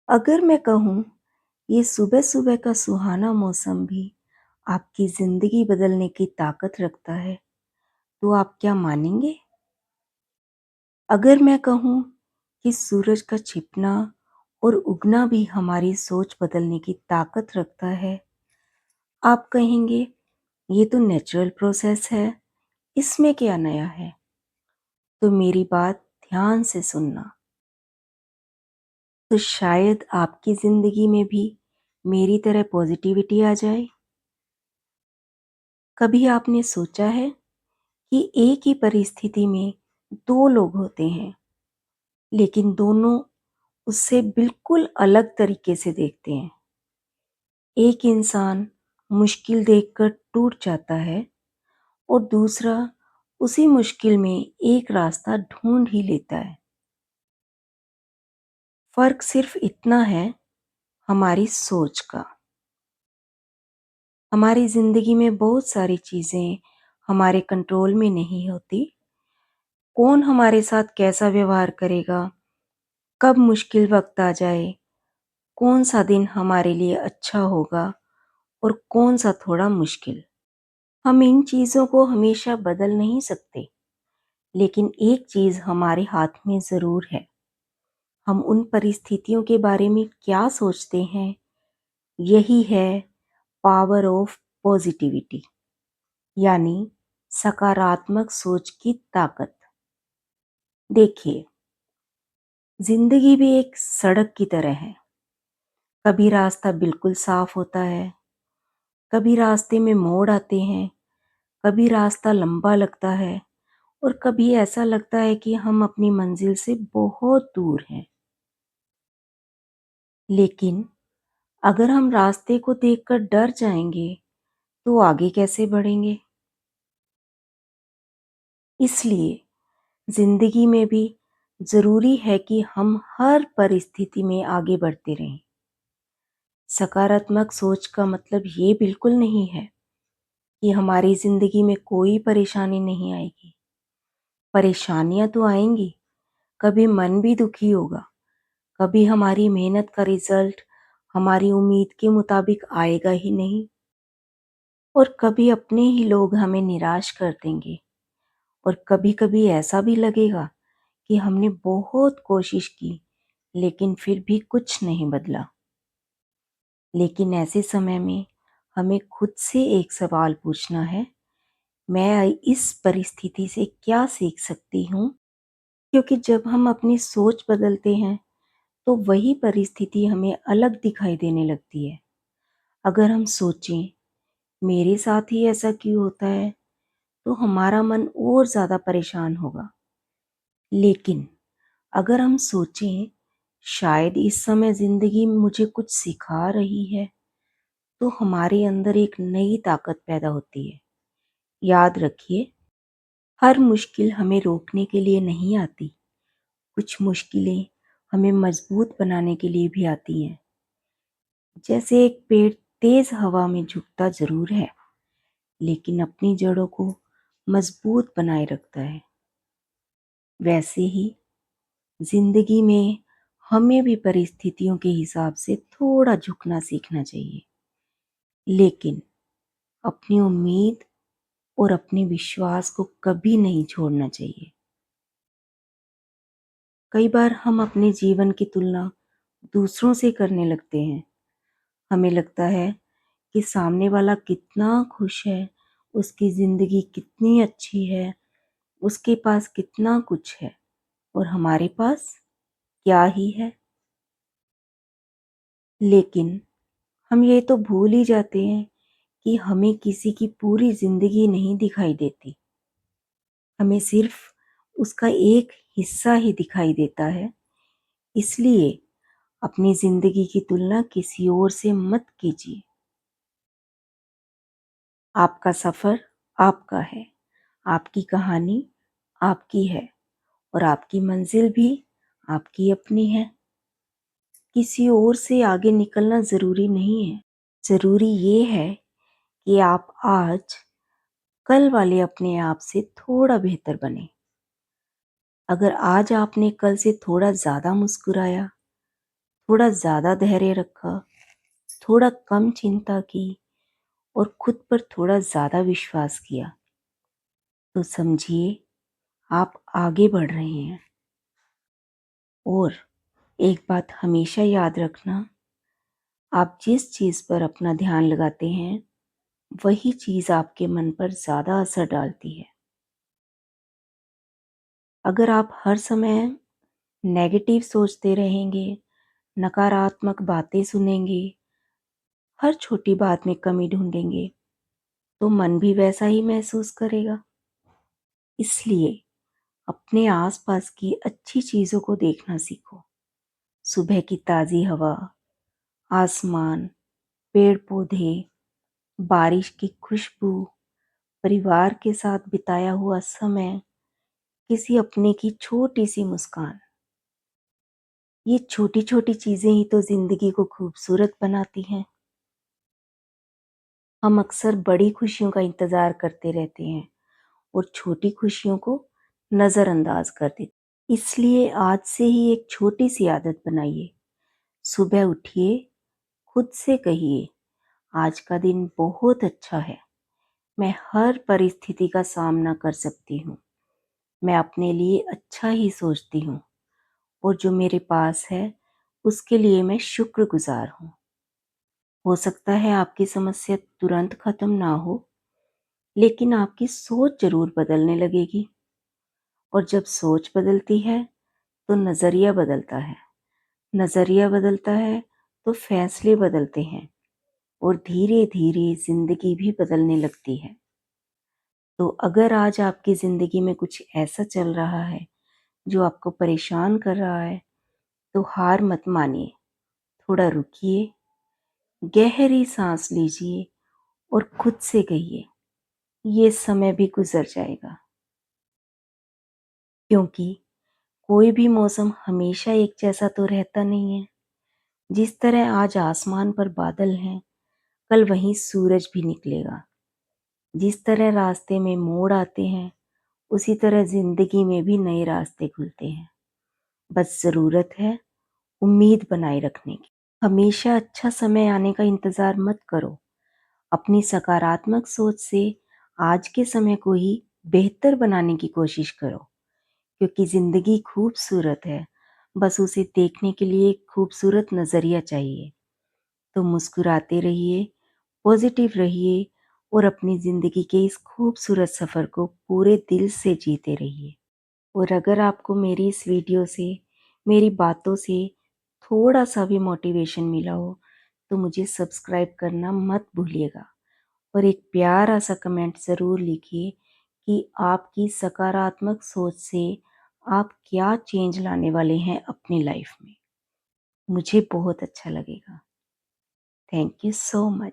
अगर मैं कहूँ ये सुबह-सुबह का सुहाना मौसम भी आपकी ज़िंदगी बदलने की ताकत रखता है, तो आप क्या मानेंगे? अगर मैं कहूँ कि सूरज का छिपना और उगना भी हमारी सोच बदलने की ताकत रखता है, आप कहेंगे ये तो नेचुरल प्रोसेस है, इसमें क्या नया है? तो मेरी बात ध्यान से सुनना। तो शायद आपकी ज़िंदगी में भी मेरी तरह पॉजिटिविटी आ जाए। कभी आपने सोचा है कि एक ही परिस्थिति में 2 लोग होते हैं, लेकिन दोनों उससे बिल्कुल अलग तरीके से देखते हैं। एक इंसान मुश्किल देखकर टूट जाता है और दूसरा उसी मुश्किल में एक रास्ता ढूँढ ही लेता है। फ़र्क सिर्फ़ इतना है हमारी सोच का। हमारी ज़िंदगी में बहुत सारी चीज़ें हमारे कंट्रोल में नहीं होती। कौन हमारे साथ कैसा व्यवहार करेगा, कब मुश्किल वक़्त आ जाए, कौन-सा दिन हमारे लिए अच्छा होगा और कौन-सा थोड़ा मुश्किल। हम इन चीज़ों को हमेशा बदल नहीं सकते, लेकिन एक चीज़ हमारे हाथ में ज़रूर है। हम उन परिस्थितियों के बारे में क्या सोचते हैं, यही है पावर ऑफ पॉज़िटिविटी, यानी सकारात्मक सोच की ताकत। देखिए, ज़िंदगी भी एक सड़क की तरह है। कभी रास्ता बिल्कुल साफ होता है, कभी रास्ते में मोड़ आते हैं, कभी रास्ता लंबा लगता है और कभी ऐसा लगता है कि हम अपनी मंजिल से बहुत दूर हैं। लेकिन अगर हम रास्ते को देखकर डर जाएंगे, तो आगे कैसे बढ़ेंगे? इसलिए जिंदगी में भी जरूरी है कि हम हर परिस्थिति में आगे बढ़ते रहें। सकारात्मक सोच का मतलब ये बिल्कुल नहीं है कि हमारी जिंदगी में कोई परेशानी नहीं आएगी। परेशानियां तो आएंगी, कभी मन भी दुखी होगा, कभी हमारी मेहनत का रिजल्ट हमारी उम्मीद के मुताबिक आएगा ही नहीं, और कभी अपने ही लोग हमें निराश कर देंगे, और कभी-कभी ऐसा भी लगेगा कि हमने बहुत कोशिश की लेकिन फिर भी कुछ नहीं बदला। लेकिन ऐसे समय में हमें खुद से एक सवाल पूछना है, मैं इस परिस्थिति से क्या सीख सकती हूँ? क्योंकि जब हम अपनी सोच बदलते हैं तो वही परिस्थिति हमें अलग दिखाई देने लगती है। अगर हम सोचें मेरे साथ ही ऐसा क्यों होता है, तो हमारा मन और ज़्यादा परेशान होगा। लेकिन अगर हम सोचें शायद इस समय ज़िंदगी मुझे कुछ सिखा रही है, तो हमारे अंदर एक नई ताकत पैदा होती है। याद रखिए, हर मुश्किल हमें रोकने के लिए नहीं आती। कुछ मुश्किलें हमें मजबूत बनाने के लिए भी आती हैं। जैसे एक पेड़ तेज हवा में झुकता जरूर है, लेकिन अपनी जड़ों को मजबूत बनाए रखता है। वैसे ही जिंदगी में हमें भी परिस्थितियों के हिसाब से थोड़ा झुकना सीखना चाहिए, लेकिन अपनी उम्मीद और अपने विश्वास को कभी नहीं छोड़ना चाहिए। कई बार हम अपने जीवन की तुलना दूसरों से करने लगते हैं। हमें लगता है कि सामने वाला कितना खुश है, उसकी ज़िंदगी कितनी अच्छी है, उसके पास कितना कुछ है और हमारे पास क्या ही है। लेकिन हम ये तो भूल ही जाते हैं कि हमें किसी की पूरी ज़िंदगी नहीं दिखाई देती। हमें सिर्फ उसका एक हिस्सा ही दिखाई देता है। इसलिए अपनी ज़िंदगी की तुलना किसी और से मत कीजिए। आपका सफ़र आपका है, आपकी कहानी आपकी है और आपकी मंजिल भी आपकी अपनी है। किसी और से आगे निकलना ज़रूरी नहीं है। ज़रूरी ये है कि आप आज कल वाले अपने आप से थोड़ा बेहतर बने। अगर आज आपने कल से थोड़ा ज़्यादा मुस्कुराया, थोड़ा ज़्यादा धैर्य रखा, थोड़ा कम चिंता की और खुद पर थोड़ा ज़्यादा विश्वास किया, तो समझिए आप आगे बढ़ रहे हैं। और एक बात हमेशा याद रखना, आप जिस चीज़ पर अपना ध्यान लगाते हैं, वही चीज़ आपके मन पर ज़्यादा असर डालती है। अगर आप हर समय नेगेटिव सोचते रहेंगे, नकारात्मक बातें सुनेंगे, हर छोटी बात में कमी ढूंढेंगे, तो मन भी वैसा ही महसूस करेगा। इसलिए अपने आसपास की अच्छी चीज़ों को देखना सीखो। सुबह की ताज़ी हवा, आसमान, पेड़ पौधे, बारिश की खुशबू, परिवार के साथ बिताया हुआ समय, किसी अपने की छोटी सी मुस्कान, ये छोटी छोटी चीज़ें ही तो जिंदगी को खूबसूरत बनाती हैं। हम अक्सर बड़ी खुशियों का इंतज़ार करते रहते हैं और छोटी खुशियों को नज़रअंदाज कर देते। इसलिए आज से ही एक छोटी सी आदत बनाइए। सुबह उठिए, खुद से कहिए, आज का दिन बहुत अच्छा है। मैं हर परिस्थिति का सामना कर सकती हूँ। मैं अपने लिए अच्छा ही सोचती हूँ और जो मेरे पास है उसके लिए मैं शुक्रगुजार हूँ। हो सकता है आपकी समस्या तुरंत खत्म ना हो, लेकिन आपकी सोच जरूर बदलने लगेगी। और जब सोच बदलती है तो नज़रिया बदलता है। नज़रिया बदलता है तो फैसले बदलते हैं और धीरे धीरे जिंदगी भी बदलने लगती है। तो अगर आज आपकी ज़िंदगी में कुछ ऐसा चल रहा है जो आपको परेशान कर रहा है, तो हार मत मानिए। थोड़ा रुकिए, गहरी सांस लीजिए और खुद से कहिए, ये समय भी गुजर जाएगा। क्योंकि कोई भी मौसम हमेशा एक जैसा तो रहता नहीं है। जिस तरह आज आसमान पर बादल हैं, कल वहीं सूरज भी निकलेगा। जिस तरह रास्ते में मोड़ आते हैं, उसी तरह जिंदगी में भी नए रास्ते खुलते हैं। बस ज़रूरत है उम्मीद बनाए रखने की। हमेशा अच्छा समय आने का इंतज़ार मत करो। अपनी सकारात्मक सोच से आज के समय को ही बेहतर बनाने की कोशिश करो। क्योंकि ज़िंदगी खूबसूरत है, बस उसे देखने के लिए एक खूबसूरत नज़रिया चाहिए। तो मुस्कुराते रहिए, पॉजिटिव रहिए और अपनी ज़िंदगी के इस खूबसूरत सफ़र को पूरे दिल से जीते रहिए। और अगर आपको मेरी इस वीडियो से, मेरी बातों से थोड़ा सा भी मोटिवेशन मिला हो, तो मुझे सब्सक्राइब करना मत भूलिएगा और एक प्यारा सा कमेंट ज़रूर लिखिए कि आपकी सकारात्मक सोच से आप क्या चेंज लाने वाले हैं अपनी लाइफ में। मुझे बहुत अच्छा लगेगा। Thank you so much.